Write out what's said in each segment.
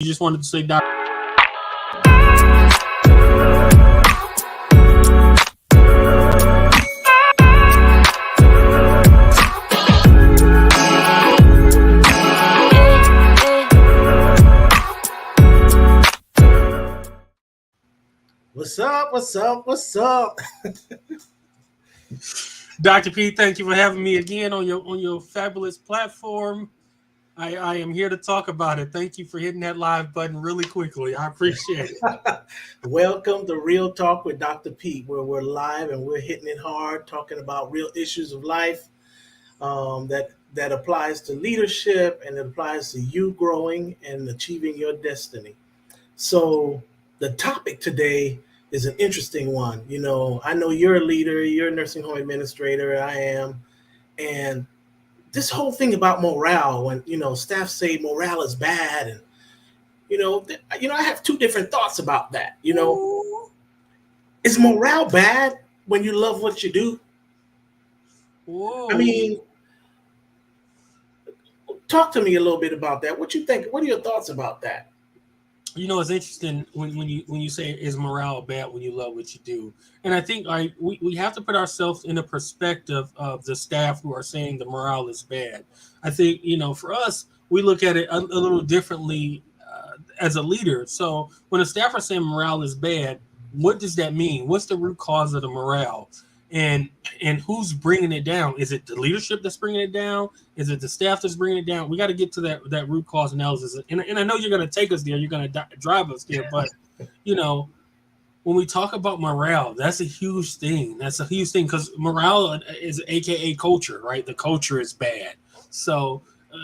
You just wanted to say, Doc. What's up? What's up? What's up? Dr. P, thank you for having me again on your fabulous platform. I am here to talk about it. Thank you for hitting that live button really quickly. I appreciate it. Welcome to Real Talk with Dr. Pete, where we're live and we're hitting it hard, talking about real issues of life that applies to leadership and it applies to you growing and achieving your destiny. So the topic today is an interesting one. You know, I know you're a leader, you're a nursing home administrator, I am, and this whole thing about morale, when staff say morale is bad, and I have two different thoughts about that. Is morale bad when you love what you do? Whoa. I mean, talk to me a little bit about that. What you think? What are your thoughts about that? It's interesting when you say is morale bad when you love what you do, and I think we have to put ourselves in the perspective of the staff who are saying the morale is bad. I think for us we look at it a little differently as a leader. So when a staff are saying morale is bad, what does that mean? What's the root cause of the morale? And who's bringing it down? Is it the leadership that's bringing it down? Is it the staff that's bringing it down? We got to get to that root cause analysis. And I know you're going to take us there. You're going to drive us there. But, when we talk about morale, that's a huge thing. That's a huge thing because morale is AKA culture, right? The culture is bad. So,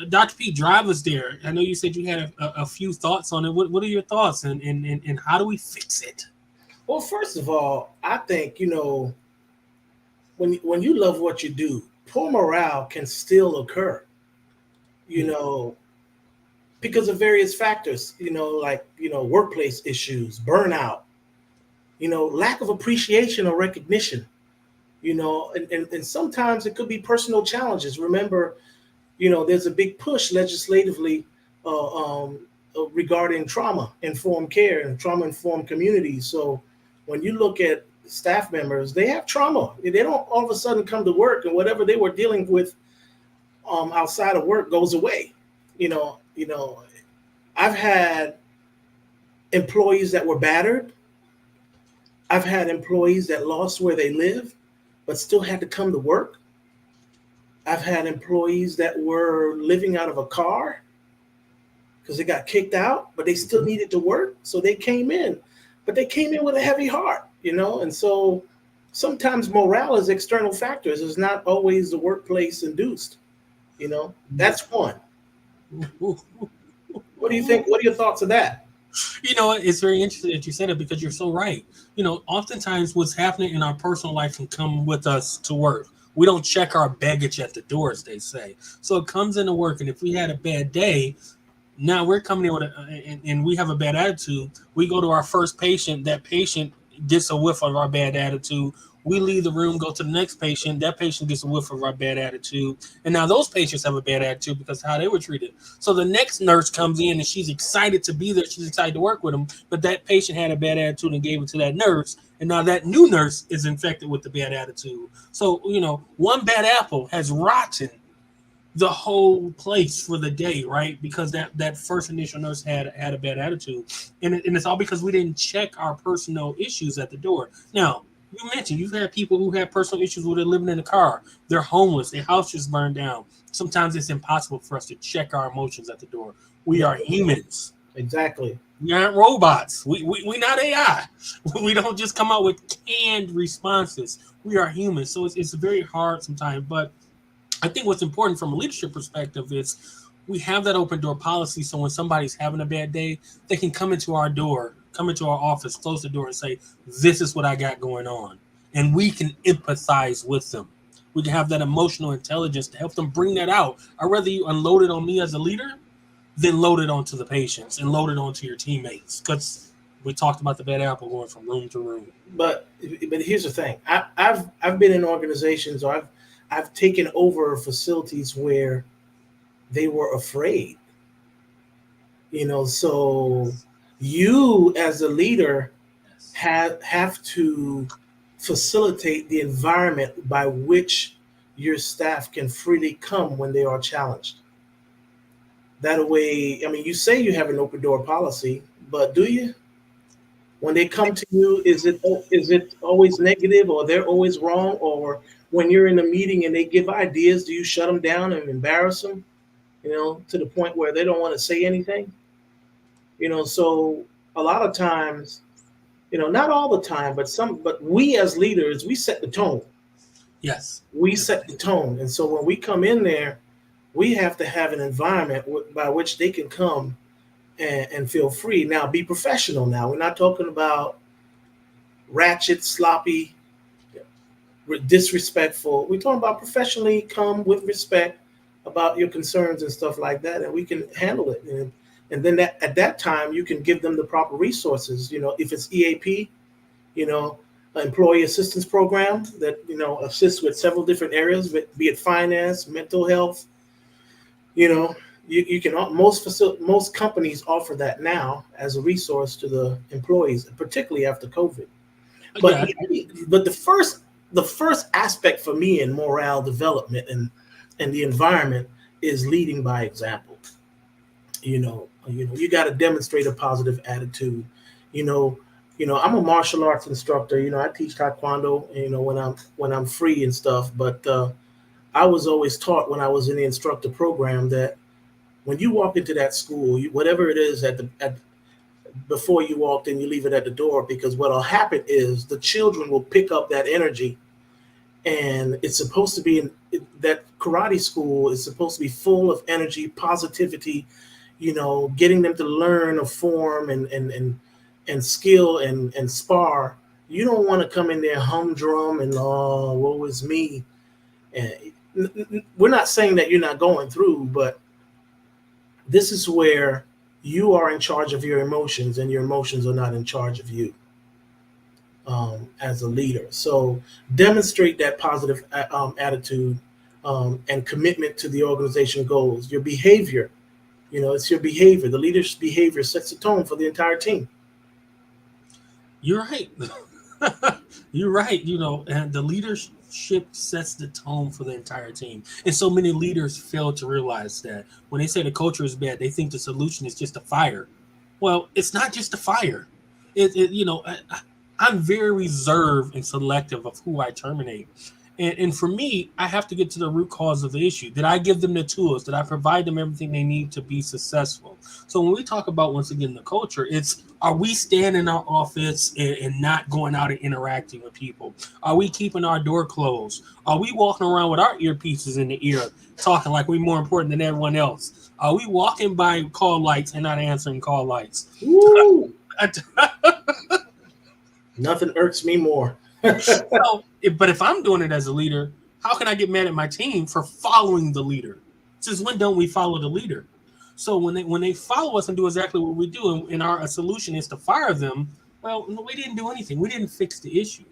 Dr. P, drive us there. I know you said you had a few thoughts on it. What are your thoughts and how do we fix it? Well, first of all, I think, when you love what you do, poor morale can still occur, because of various factors, like, workplace issues, burnout, lack of appreciation or recognition, and sometimes it could be personal challenges. Remember, there's a big push legislatively regarding trauma-informed care and trauma-informed communities. So when you look at staff members, they have trauma. They don't all of a sudden come to work and whatever they were dealing with outside of work goes away. I've had employees that were battered. I've had employees that lost where they live, but still had to come to work. I've had employees that were living out of a car because they got kicked out, but they still needed to work. So they came in, but they came in with a heavy heart, and so sometimes morale is external factors. It's not always the workplace induced, that's one. What do you think? What are your thoughts of that? It's very interesting that you said it because you're so right. Oftentimes what's happening in our personal life can come with us to work. We don't check our baggage at the door, as they say. So it comes into work, and if we had a bad day, now we're coming in with and we have a bad attitude. We go to our first patient. That patient gets a whiff of our bad attitude. We leave the room, go to the next patient. That patient gets a whiff of our bad attitude. And now those patients have a bad attitude because of how they were treated. So the next nurse comes in and she's excited to be there. She's excited to work with them. But that patient had a bad attitude and gave it to that nurse. And now that new nurse is infected with the bad attitude. So, one bad apple has rotten the whole place for the day, right? Because that first initial nurse had a bad attitude. And it's all because we didn't check our personal issues at the door. Now, you mentioned you've had people who have personal issues where they're living in a car. They're homeless. Their house just burned down. Sometimes it's impossible for us to check our emotions at the door. We are humans. Exactly. We aren't robots. We not AI. We don't just come out with canned responses. We are humans. So it's very hard sometimes. But I think what's important from a leadership perspective is we have that open door policy. So when somebody's having a bad day, they can come into our office, close the door and say, this is what I got going on. And we can empathize with them. We can have that emotional intelligence to help them bring that out. I'd rather you unload it on me as a leader than load it onto the patients and load it onto your teammates. Because we talked about the bad apple going from room to room. But here's the thing. I've been in organizations, or I've taken over facilities where they were afraid. So you as a leader Yes. have to facilitate the environment by which your staff can freely come when they are challenged. That way, I mean, you say you have an open door policy, but do you? When they come to you, is it always negative, or they're always wrong, or when you're in a meeting and they give ideas, do you shut them down and embarrass them? To the point where they don't want to say anything. So a lot of times, not all the time, but we as leaders, we set the tone. Yes. We set the tone, and so when we come in there, we have to have an environment by which they can come and feel free. Now, be professional. Now, we're not talking about ratchet, sloppy, disrespectful. We're talking about professionally come with respect about your concerns and stuff like that, and we can handle it. And then at that time, you can give them the proper resources. If it's EAP, you know, employee assistance program that assists with several different areas, be it finance, mental health. You know, you can most companies offer that now as a resource to the employees, particularly after COVID. But Yeah. but the first aspect for me in morale development and the environment is leading by example. You got to demonstrate a positive attitude. You know, I'm a martial arts instructor. I teach taekwondo. When I'm free and stuff. But I was always taught when I was in the instructor program that when you walk into that school, whatever it is before you walked in, you leave it at the door, because what'll happen is the children will pick up that energy, and it's supposed to be that karate school is supposed to be full of energy, positivity, getting them to learn a form and skill and spar. You don't want to come in there humdrum and woe is me. And we're not saying that you're not going through, but this is where you are in charge of your emotions, and your emotions are not in charge of you as a leader. So demonstrate that positive attitude and commitment to the organization goals. Your behavior, it's your behavior. The leader's behavior sets the tone for the entire team. You're right. You're right. And the leadership sets the tone for the entire team. And so many leaders fail to realize that when they say the culture is bad, they think the solution is just a fire. Well, it's not just a fire. I'm very reserved and selective of who I terminate. And for me, I have to get to the root cause of the issue. Did I give them the tools? Did I provide them everything they need to be successful? So when we talk about, once again, the culture, it's, are we staying in our office and not going out and interacting with people? Are we keeping our door closed? Are we walking around with our earpieces in the ear, talking like we're more important than everyone else? Are we walking by call lights and not answering call lights? Woo! Nothing irks me more. But if I'm doing it as a leader, how can I get mad at my team for following the leader? Since when don't we follow the leader? So when they follow us and do exactly what we do, and our solution is to fire them, well, no, we didn't do anything. We didn't fix the issue.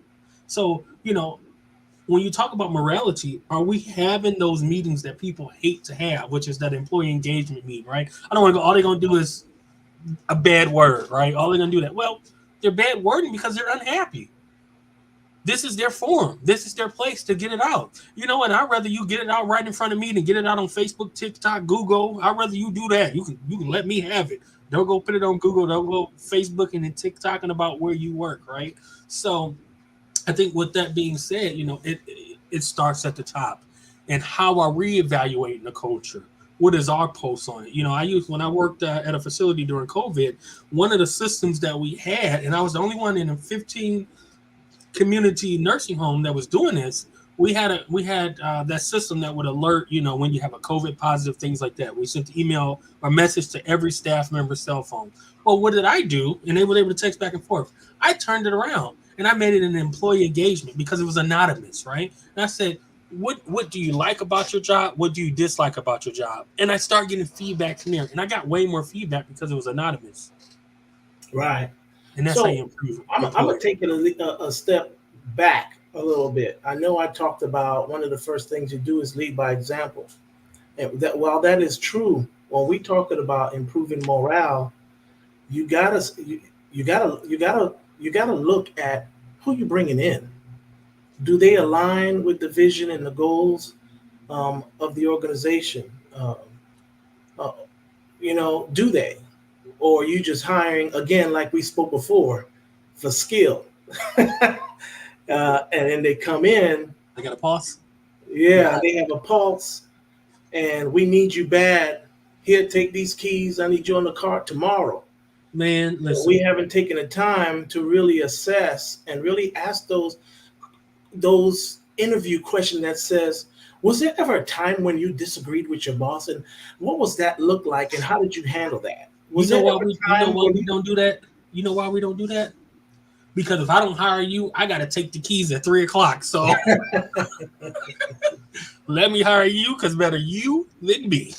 So when you talk about morality, are we having those meetings that people hate to have, which is that employee engagement meeting, right? I don't want to go. All they're gonna do is a bad word, right? All they're gonna do that. Well, they're bad wording because they're unhappy. This is their forum. This is their place to get it out. And I'd rather you get it out right in front of me than get it out on Facebook, TikTok, Google. I'd rather you do that. You can let me have it. Don't go put it on Google. Don't go Facebook and then TikToking about where you work, right? So I think with that being said, it starts at the top. And how are we evaluating the culture? What is our pulse on it? I used, when I worked at a facility during COVID, one of the systems that we had, and I was the only one in a 15 community nursing home that was doing this. We had that system that would alert, when you have a COVID positive, things like that. We sent the email or message to every staff member's cell phone. Well, what did I do? And they were able to text back and forth. I turned it around and I made it an employee engagement because it was anonymous, right? And I said, what do you like about your job? What do you dislike about your job? And I started getting feedback from there, and I got way more feedback because it was anonymous. Right. And that's how So you improve I'm gonna employee. take it a step back a little bit. I know I talked about one of the first things you do is lead by example, and that while that is true, when we talking about improving morale, you gotta you gotta look at who you bringing in. Do they align with the vision and the goals of the organization? Uh, do they? Or are you just hiring again, like we spoke before, for skill? And then they come in, I got a pause. yeah, Yeah, and they have a pulse, and we need you bad. Here, take these keys. I need you on the cart tomorrow. man, But listen. we haven't taken the time to really assess and really ask those interview questions that says, was there ever a time when you disagreed with your boss, and what was that look like, and how did you handle that? Was there ever a You know time why when we don't do that? You know why we don't do that? Because if I don't hire you, I gotta take the keys at 3 o'clock. So let me hire you, because better you than me.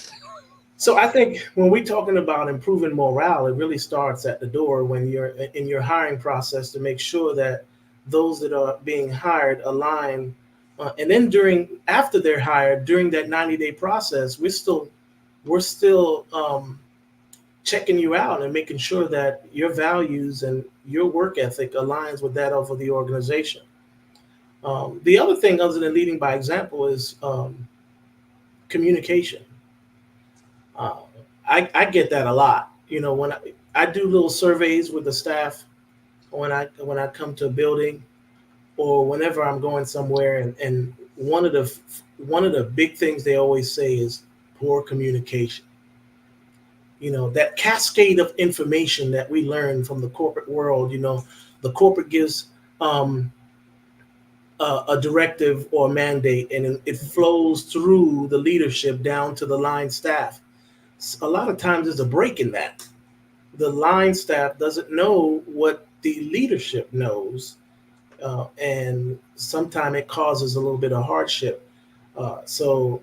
So I think when we're talking about improving morale, it really starts at the door when you're in your hiring process to make sure that those that are being hired align. And then during after they're hired, during that 90-day process, we're still checking you out and making sure that your values and your work ethic aligns with that of the organization. The other thing, other than leading by example, is communication. Uh, I get that a lot. When I do little surveys with the staff when I come to a building or whenever I'm going somewhere, and one of the big things they always say is poor communication. That cascade of information that we learn from the corporate world. The corporate gives um, a directive or mandate, and it flows through the leadership down to the line staff. A lot of times there's a break in that. The line staff doesn't know what the leadership knows, and sometimes it causes a little bit of hardship. So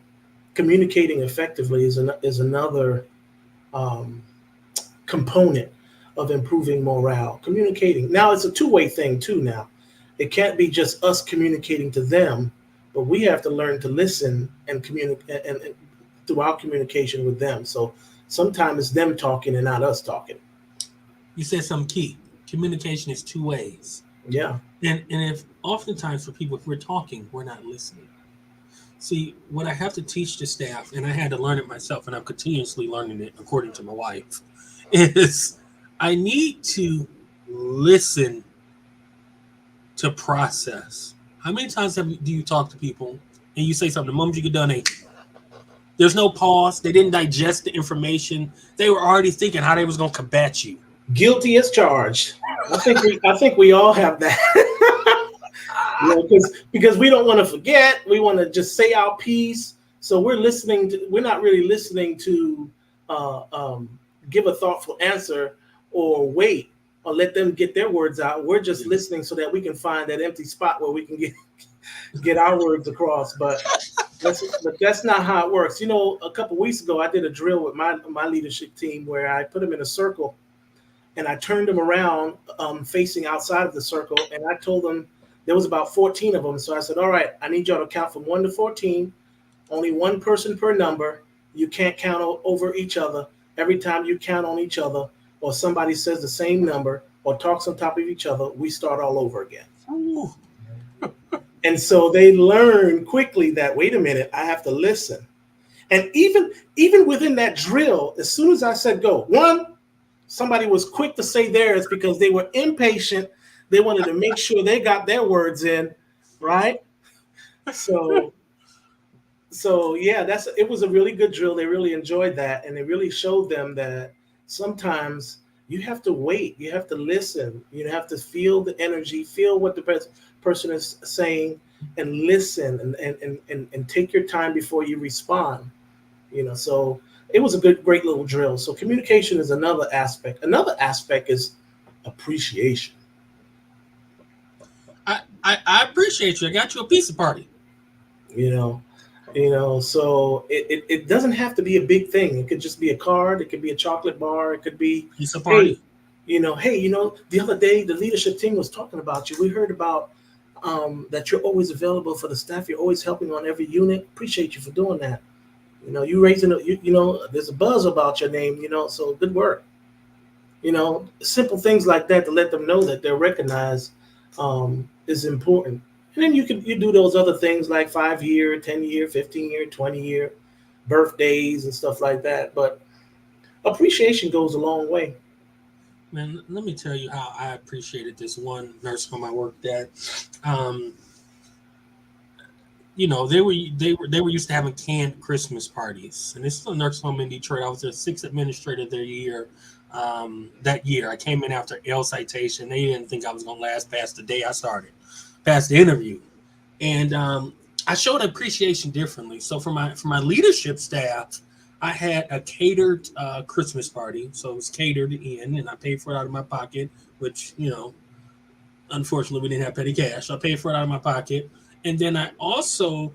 communicating effectively is another um, component of improving morale. Communicating now, it's a two-way thing too. Now it can't be just us communicating to them, but we have to learn to listen and communicate and through our communication with them. So sometimes it's them talking and not us talking. You said something key. Communication is two ways. Yeah. And if oftentimes for people, if we're talking, we're not listening. See, what I have to teach the staff, and I had to learn it myself, and I'm continuously learning it according to my wife, is I need to listen to process. How many times do you talk to people and you say something, the moment you get done, there's no pause. They didn't digest the information. They were already thinking how they was gonna combat you. Guilty as charged. I think we all have that. Because we don't want to forget. We want to just say our piece. So we're not really listening to uh, um, give a thoughtful answer or wait or let them get their words out. We're just listening so that we can find that empty spot where we can get our words across. But that's not how it works. A couple weeks ago, I did a drill with my leadership team where I put them in a circle and I turned them around, facing outside of the circle, and I told them there was about 14 of them. So I said, "All right, I need y'all to count from 1 to 14. Only one person per number. You can't count over each other. Every time you count on each other, or somebody says the same number or talks on top of each other, we start all over again." Ooh. And so they learn quickly that, wait a minute, I have to listen. And even within that drill, as soon as I said go, one, somebody was quick to say theirs because they were impatient. They wanted to make sure they got their words in, right? So yeah, it was a really good drill. They really enjoyed that, and it really showed them that sometimes you have to wait, you have to listen, you have to feel the energy, feel what the person is saying, and listen, and take your time before you respond. So it was a great little drill. So communication is another aspect. Another aspect is appreciation. I appreciate you. I got you a pizza party. You know, so it doesn't have to be a big thing. It could just be a card. It could be a chocolate bar. It could be, Pizza hey, party. the other day the leadership team was talking about you. We heard about that you're always available for the staff. You're always helping on every unit. Appreciate you for doing that. You raising, there's a buzz about your name, so good work. Simple things like that to let them know that they're recognized is important. And then you do those other things like 5 year, 10 year, 15 year, 20 year birthdays and stuff like that. But appreciation goes a long way. Man, let me tell you how I appreciated this one nursing home I worked at. Um, they were used to having canned Christmas parties, and this is a nursing home in Detroit. I was the sixth administrator their year. That year, I came in after L citation. They didn't think I was going to last past the day I started, past the interview, and I showed appreciation differently. So for my leadership staff, I had a catered Christmas party, so it was catered in, and I paid for it out of my pocket, which unfortunately, we didn't have petty cash. So I paid for it out of my pocket. And then I also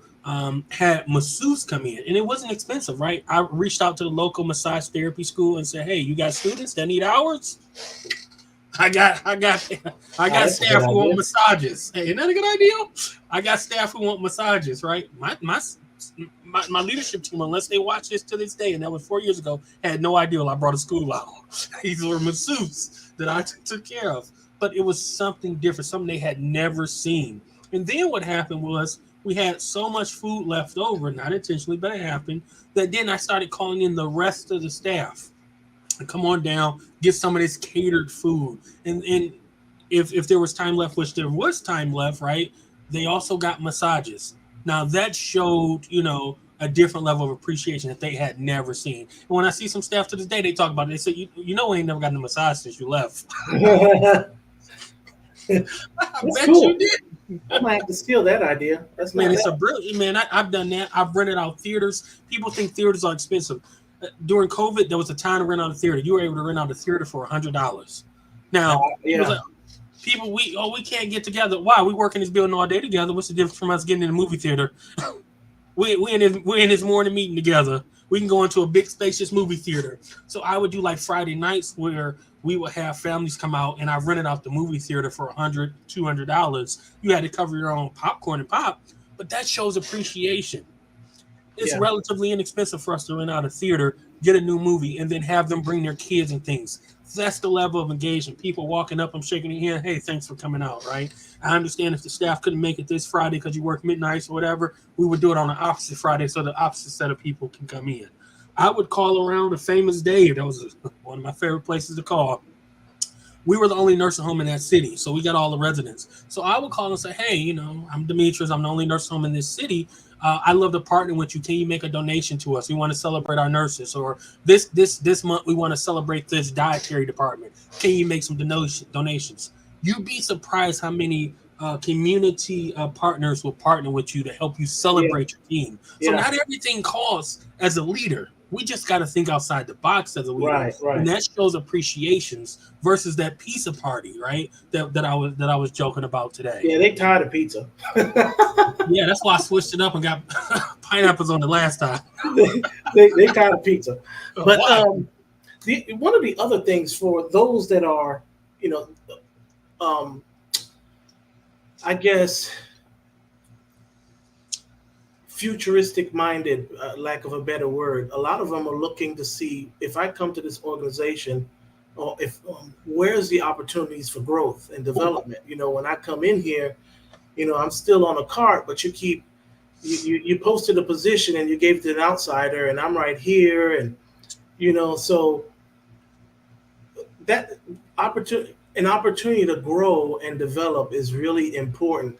had masseuse come in, and it wasn't expensive, right? I reached out to the local massage therapy school and said, "Hey, you got students that need hours? I got, I got, I Oh, got that's a good staff who want idea. massages. Hey, isn't that a good idea? I got staff who want massages, right? My leadership team, unless they watch this to this day, and that was 4 years ago, had no idea I brought a school out. These were masseuses that I took care of, but it was something different, something they had never seen. And then what happened was we had so much food left over, not intentionally, but it happened, that then I started calling in the rest of the staff to come on down, get some of this catered food. And if there was time left, which there was time left, right? They also got massages. Now that showed, a different level of appreciation that they had never seen. And when I see some staff to this day, they talk about it. They say, we ain't never gotten a massage since you left. I That's bet you cool. did. I might have to steal that idea. That's Man, not it's a bad. brilliant man. I've done that. I've rented out theaters. People think theaters are expensive. During COVID, there was a time to rent out a theater. You were able to rent out a theater for $100. Now, people Yeah. say, people we can't get together. Why? We work in this building all day together. What's the difference from us getting in the movie theater? We're in this morning meeting together. We can go into a big spacious movie theater. So I would do like Friday nights where we would have families come out, and I rented out the movie theater for $100, $200. You had to cover your own popcorn and pop, but that shows appreciation. It's Yeah. relatively inexpensive for us to rent out a theater, get a new movie, and then have them bring their kids and things. That's the level of engagement. People walking up, I'm shaking their hand. Hey, thanks for coming out, right? I understand if the staff couldn't make it this Friday because you work midnights or whatever, we would do it on the opposite Friday so the opposite set of people can come in. I would call around a famous Dave. That was one of my favorite places to call. We were the only nursing home in that city, so we got all the residents. So I would call and say, "Hey, I'm Demetrius. I'm the only nursing home in this city. I love to partner with you. Can you make a donation to us? We want to celebrate our nurses, or this month we want to celebrate this dietary department. Can you make some donations?" You'd be surprised how many community partners will partner with you to help you Yeah. celebrate your team. So Yeah. not everything costs as a leader. We just got to think outside the box as a leader, Right. and Right. that shows appreciations versus that pizza party, right? That I was joking about today. Yeah. They tired of pizza. Yeah, that's why I switched it up and got pineapples on the last time. They tired of pizza. But Why? one of the other things for those that are, you know, um, I guess futuristic minded, lack of a better word, a lot of them are looking to see if I come to this organization, or if where's the opportunities for growth and development. When I come in here, I'm still on a cart, but you posted a position and you gave it to an outsider, and I'm right here, and so that opportunity to grow and develop is really important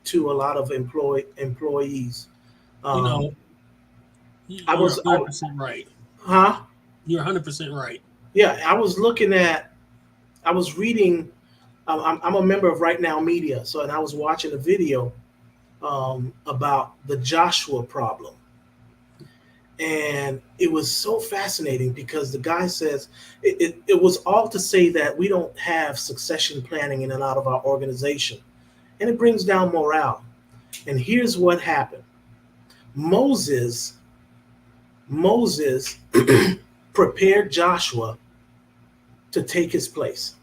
to a lot of employees. You Um, know, I you're was, 100% right. huh? You're 100% right. Yeah, I was reading. I'm a member of Right Now Media, and I was watching a video about the Joshua problem, and it was so fascinating because the guy says it was all to say that we don't have succession planning in a lot of our organization, and it brings down morale. And here's what happened: Moses Moses prepared Joshua to take his place.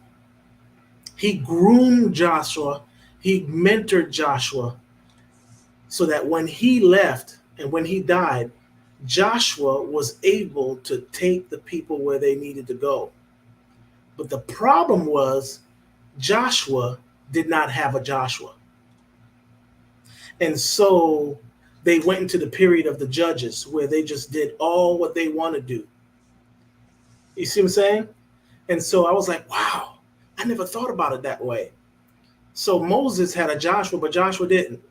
He groomed Joshua, he mentored Joshua so that when he left and when he died, Joshua was able to take the people where they needed to go. But the problem was Joshua did not have a Joshua. And so they went into the period of the judges where they just did all what they want to do. You see what I'm saying? And so I was like, wow, I never thought about it that way. So Moses had a Joshua, but Joshua didn't.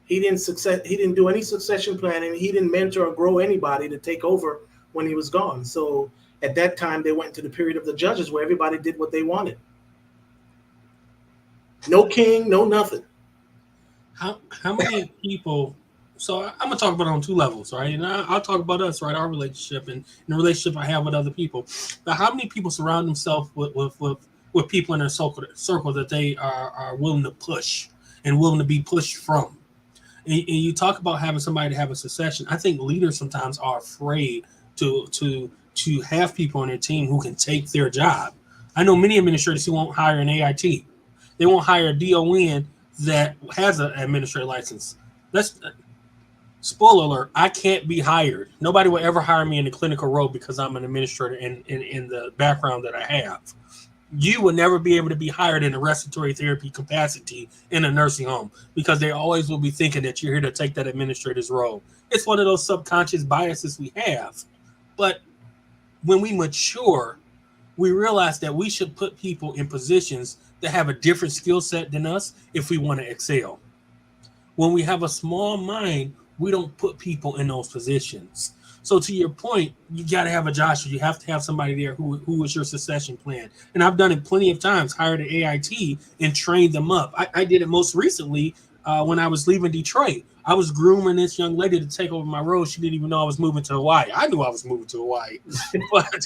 He didn't do any succession planning. He didn't mentor or grow anybody to take over when he was gone. So at that time they went to the period of the judges where everybody did what they wanted. No king, no nothing. How many people? So I'm gonna talk about it on two levels, right? And I'll talk about us, right? Our relationship and the relationship I have with other people. But how many people surround themselves with people in their circle that they are willing to push and willing to be pushed from? And you talk about having somebody to have a succession. I think leaders sometimes are afraid to have people on their team who can take their job. I know many administrators who won't hire an AIT. They won't hire a DON that has an administrative license. That's spoiler alert. I can't be hired. Nobody will ever hire me in the clinical role because I'm an administrator in the background that I have. You will never be able to be hired in a respiratory therapy capacity in a nursing home because they always will be thinking that you're here to take that administrator's role. It's one of those subconscious biases we have. But when we mature, we realize that we should put people in positions that have a different skill set than us if we want to excel. When we have a small mind, we don't put people in those positions. So to your point, you got to have a Joshua. You have to have somebody there who is your succession plan. And I've done it plenty of times, hired an AIT and trained them up. I did it most recently when I was leaving Detroit. I was grooming this young lady to take over my role. She didn't even know I was moving to Hawaii. I knew I was moving to Hawaii. But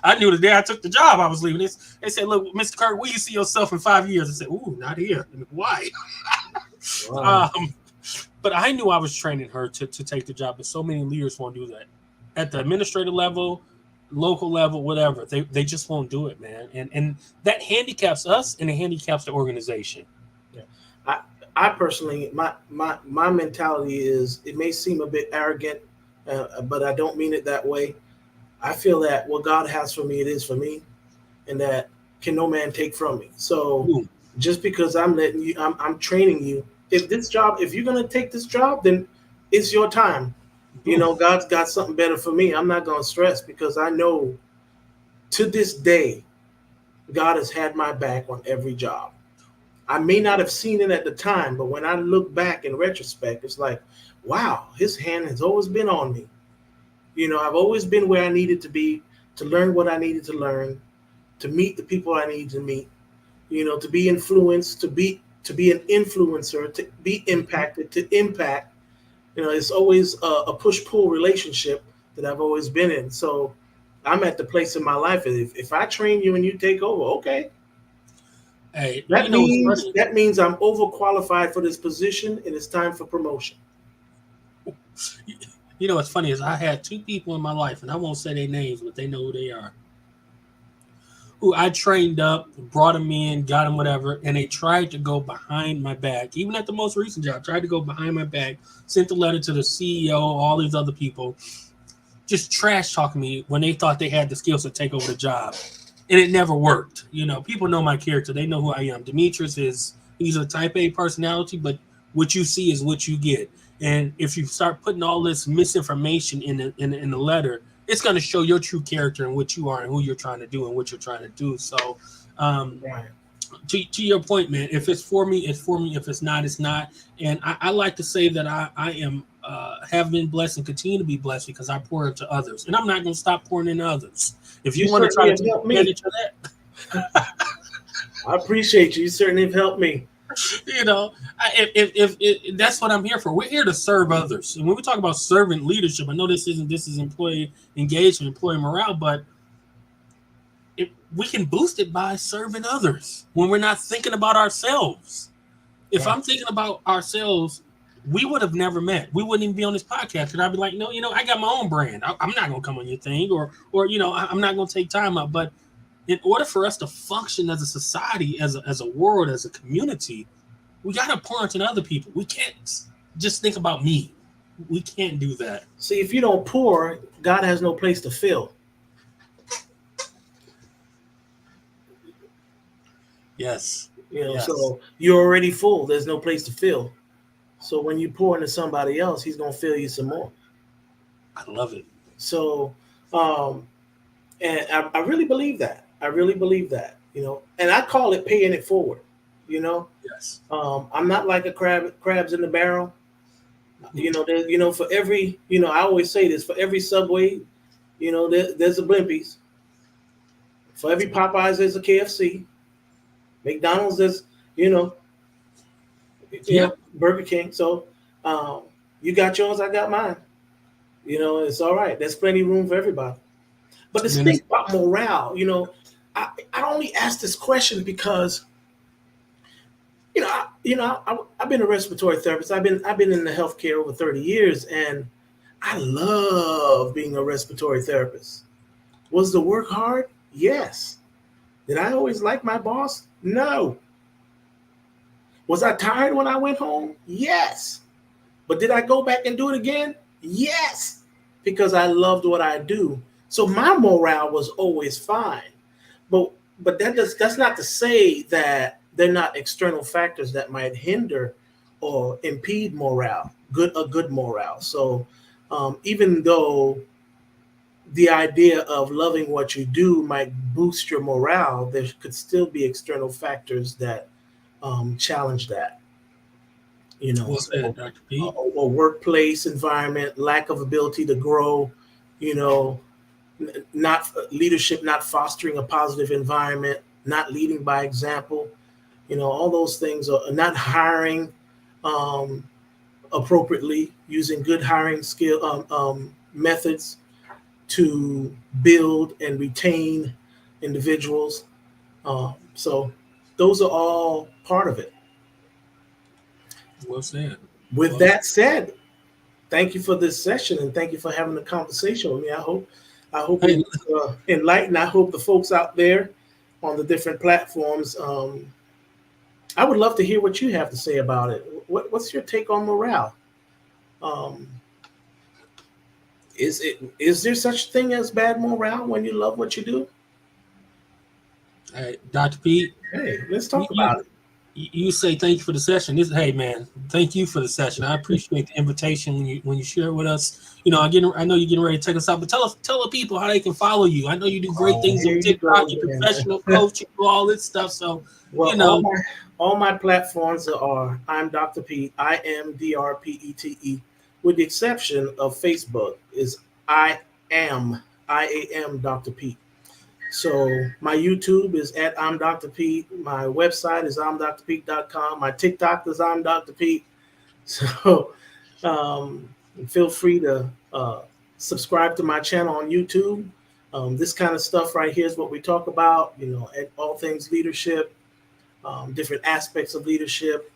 I knew the day I took the job, I was leaving this. They said, look, Mr. Kirk, where you see yourself in 5 years? I said, ooh, not here in Hawaii. Wow. But I knew I was training her to take the job, but so many leaders won't do that. At the administrative level, local level, whatever, they just won't do it, man. And that handicaps us and it handicaps the organization. Yeah. I personally, my mentality is, it may seem a bit arrogant, but I don't mean it that way. I feel that what God has for me, it is for me, and that can no man take from me. So Ooh. just because I'm training you. If you're gonna take this job, then it's your time. You Ooh. know, God's got something better for me. I'm not gonna stress because I know to this day, God has had my back on every job. I may not have seen it at the time, but when I look back in retrospect, it's like, wow, his hand has always been on me. You know, I've always been where I needed to be to learn what I needed to learn, to meet the people I needed to meet, you know, to be influenced, to be an influencer, to be impacted, to impact. You know, it's always a push-pull relationship that I've always been in. So I'm at the place in my life. If I train you and you take over, okay. Hey, That means that means I'm overqualified for this position and it's time for promotion. what's funny is I had two people in my life, and I won't say their names, but they know who they are, who I trained up, brought them in, got them whatever, and they tried to go behind my back. Even at the most recent job, tried to go behind my back, sent a letter to the CEO, all these other people, just trash talking me when they thought they had the skills to take over the job. And it never worked. People know my character. They know who I am. Demetrius he's a type A personality, but what you see is what you get. And if you start putting all this misinformation in the letter, it's going to show your true character and what you are and who you're trying to do and what you're trying to do. So, Right. to your point, man, if it's for me, it's for me. If it's not, it's not. And I like to say that I am have been blessed and continue to be blessed because I pour into others, and I'm not going to stop pouring into others. If you want to try to take advantage of that, I appreciate you. You certainly have helped me. if that's what I'm here for. We're here to serve others, and when we talk about servant leadership, I know this is employee engagement, employee morale, but we can boost it by serving others when we're not thinking about ourselves. If Right. I'm thinking about ourselves, we would have never met. We wouldn't even be on this podcast. And I'd be like, no, I got my own brand. I'm not going to come on your thing, or I'm not going to take time out. But in order for us to function as a society, as a world, as a community, we got to pour into other people. We can't just think about me. We can't do that. See, if you don't pour, God has no place to fill. Yes. Yes. So you're already full. There's no place to fill. So when you pour into somebody else, he's gonna fill you some more. I love it. So, um, and I really believe that. I really believe that. And I call it paying it forward. You know, Yes. I'm not like a crabs in the barrel. Mm. For every, I always say this: for every Subway, there's a Blimpies. For every Popeyes, there's a KFC. McDonald's, there's, you know, Yep. Burger King. So, um, you got yours, I got mine. It's all right. There's plenty of room for everybody. But to Man, speak about morale, I only ask this question because I've been a respiratory therapist. I've been in the healthcare over 30 years, and I love being a respiratory therapist. Was the work hard? Yes. Did I always like my boss? No. Was I tired when I went home? Yes. But did I go back and do it again? Yes. Because I loved what I do. So my morale was always fine. But that's not to say that they're not external factors that might hinder or impede morale, a good morale. So even though the idea of loving what you do might boost your morale, there could still be external factors that challenge that. well So said, Dr. Pete. a workplace environment, lack of ability to grow, you know, not leadership, not fostering a positive environment, not leading by example, all those things are not hiring um, appropriately, using good hiring skill methods to build and retain individuals. So those are all part of it. Well said. With Well, that said, thank you for this session and thank you for having a conversation with me. I hope it hey, was enlightened. I hope the folks out there on the different platforms. I would love to hear what you have to say about it. What's your take on morale? Um, is there such thing as bad morale when you love what you do? hey, Dr. Pete, Hey, let's you, talk you about it. you say thank you for the session. Hey man, thank you for the session. I appreciate the invitation when you share with us. I know you're getting ready to take us out, but tell the people how they can follow you. I know you do great Oh, things here on you go TikTok. You're again. professional coach. You do all this stuff. So Well, you know, all my platforms are I'm Dr. Pete. IMDRPETE, with the exception of Facebook is I am Dr. Pete. So my YouTube is at I'm Dr. Pete. My website is I'mDrPete.com. My TikTok is I'm Dr. Pete. So um, feel free to subscribe to my channel on YouTube. This kind of stuff right here is what we talk about, all things leadership, different aspects of leadership.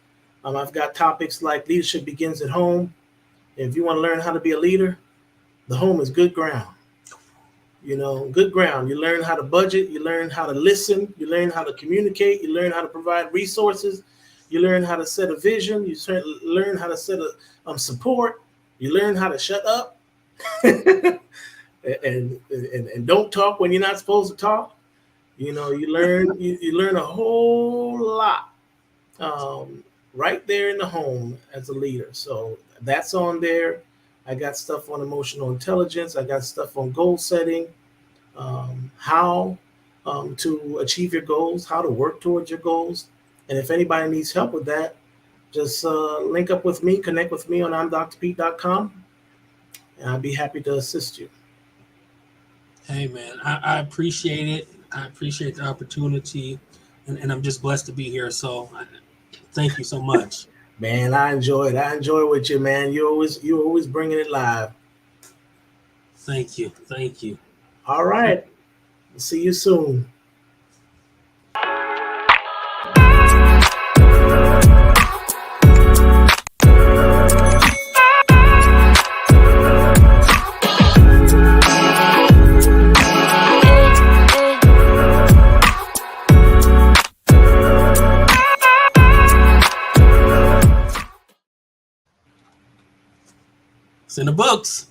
I've got topics like leadership begins at home. If you want to learn how to be a leader, the home is good ground. Good ground. You learn how to budget, you learn how to listen, you learn how to communicate, you learn how to provide resources, you learn how to set a vision, you learn how to set a support, you learn how to shut up and don't talk when you're not supposed to talk. You learn a whole lot right there in the home as a leader. So that's on there. I got stuff on emotional intelligence. I got stuff on goal setting, how to achieve your goals, how to work towards your goals. And if anybody needs help with that, just link up with me, connect with me on I'mDrPete.com, and I'd be happy to assist you. hey man, I appreciate it. I appreciate the opportunity, and I'm just blessed to be here. So thank you so much. Man, I enjoy it. I enjoy it with you, man. You always bringing it live. Thank you. Thank you. All right. See you soon. books.